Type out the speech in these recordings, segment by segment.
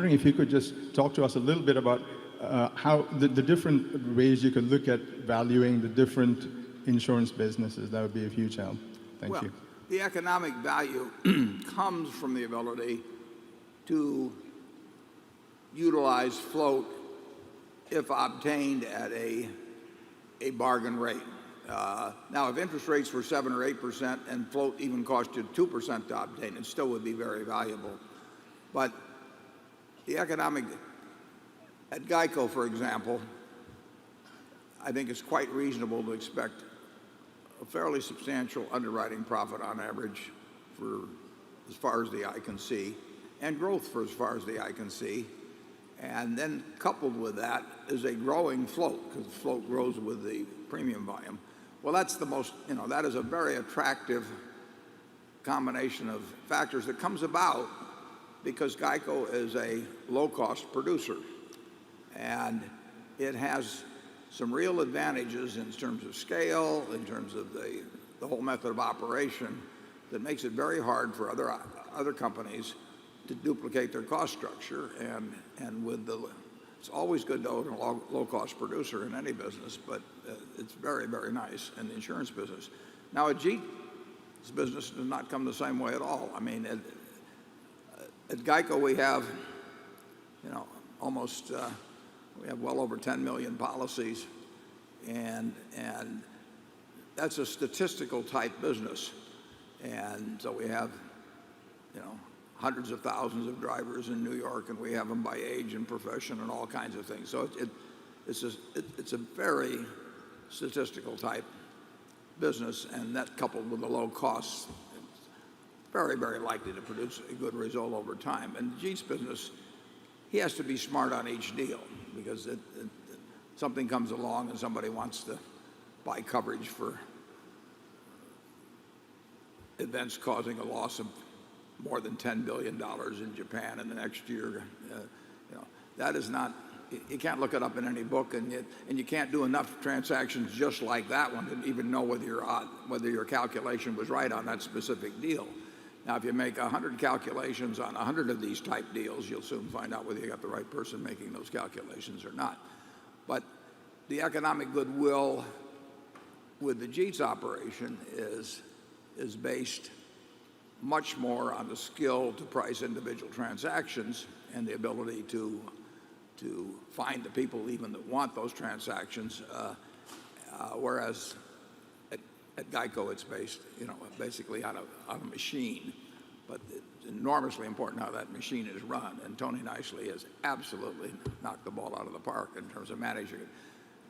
wondering if you could just talk to us a little bit about how the different ways you could look at valuing the different insurance businesses. That would be a huge help. Thank you. The economic value comes from the ability to utilize float if obtained at a bargain rate. Now, if interest rates were 7 or 8% and float even cost you 2% to obtain, it still would be very valuable. But the economic, at Geico, for example, I think it's quite reasonable to expect a fairly substantial underwriting profit on average for as far as the eye can see, and growth for as far as the eye can see. And then coupled with that is a growing float, because the float grows with the premium volume. Well, that's the most, that is a very attractive combination of factors that comes about because Geico is a low-cost producer. And it has some real advantages in terms of scale, in terms of the whole method of operation that makes it very hard for other companies to duplicate their cost structure. And with it's always good to own a low-cost producer in any business, but it's very, very nice in the insurance business. Now, Ajit's business does not come the same way at all. I mean, at Geico we have, we have well over 10 million policies, and that's a statistical type business. And so we have, hundreds of thousands of drivers in New York, and we have them by age and profession and all kinds of things. So it's a very statistical type business, and that coupled with the low costs, it's very, very likely to produce a good result over time. And Ajit's business, he has to be smart on each deal, because something comes along and somebody wants to buy coverage for events causing a loss of more than $10 billion in Japan in the next year. That is not, you can't look it up in any book, and you can't do enough transactions just like that one to even know whether your calculation was right on that specific deal. Now, if you make 100 calculations on 100 of these type deals, you'll soon find out whether you got the right person making those calculations or not. But the economic goodwill with the Ajit's operation is based much more on the skill to price individual transactions and the ability to find the people even that want those transactions, whereas at Geico it's based, basically on a machine. But it's enormously important how that machine is run, and Tony Nicely has absolutely knocked the ball out of the park in terms of managing it.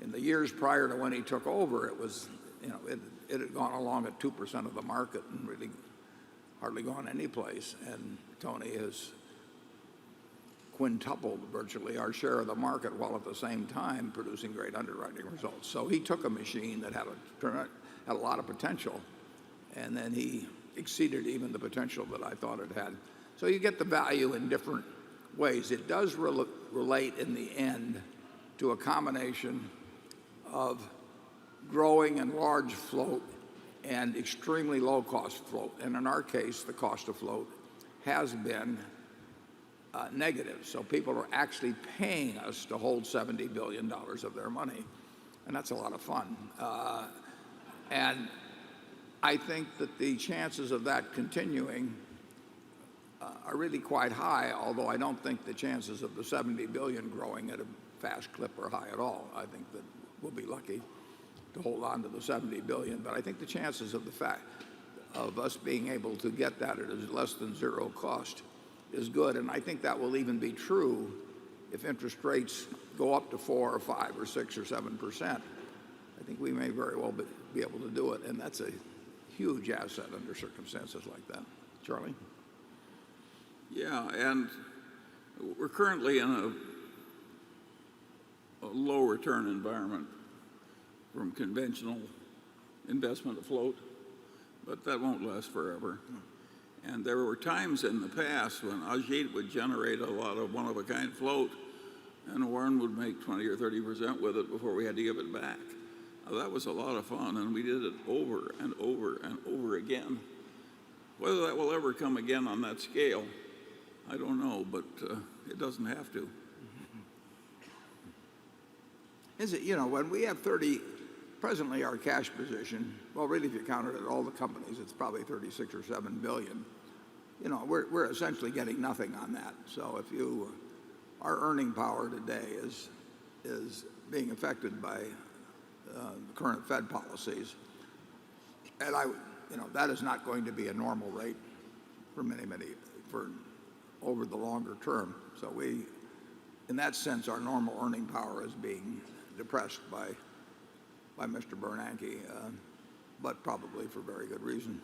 In the years prior to when he took over, it was, it had gone along at 2% of the market and really hardly gone any place, and Tony has quintupled virtually our share of the market while at the same time producing great underwriting results. So he took a machine that had a lot of potential, and then he exceeded even the potential that I thought it had. So you get the value in different ways. It does relate in the end to a combination of growing and large float and extremely low cost float. And in our case, the cost of float has been negative. So people are actually paying us to hold $70 billion of their money. And that's a lot of fun. And I think that the chances of that continuing are really quite high, although I don't think the chances of the $70 billion growing at a fast clip are high at all. I think that we'll be lucky to hold on to the $70 billion, but I think the chances of the fact of us being able to get that at less than zero cost is good, and I think that will even be true if interest rates go up to 4 or 5 or 6 or 7%. I think we may very well be able to do it, and that's a huge asset under circumstances like that. Charlie? Yeah, and we're currently in a low return environment from conventional investment afloat, but that won't last forever. And there were times in the past when Ajit would generate a lot of one-of-a-kind float, and Warren would make 20 or 30% with it before we had to give it back. Now, that was a lot of fun, and we did it over and over and over again. Whether that will ever come again on that scale I don't know, but it doesn't have to. Is it, when we have presently our cash position, well, really, if you counted at all the companies, it's probably 36 or 7 billion. We're essentially getting nothing on that. So our earning power today is being affected by the current Fed policies. And that is not going to be a normal rate for over the longer term. So in that sense, our normal earning power is being depressed by Mr. Bernanke, but probably for very good reason.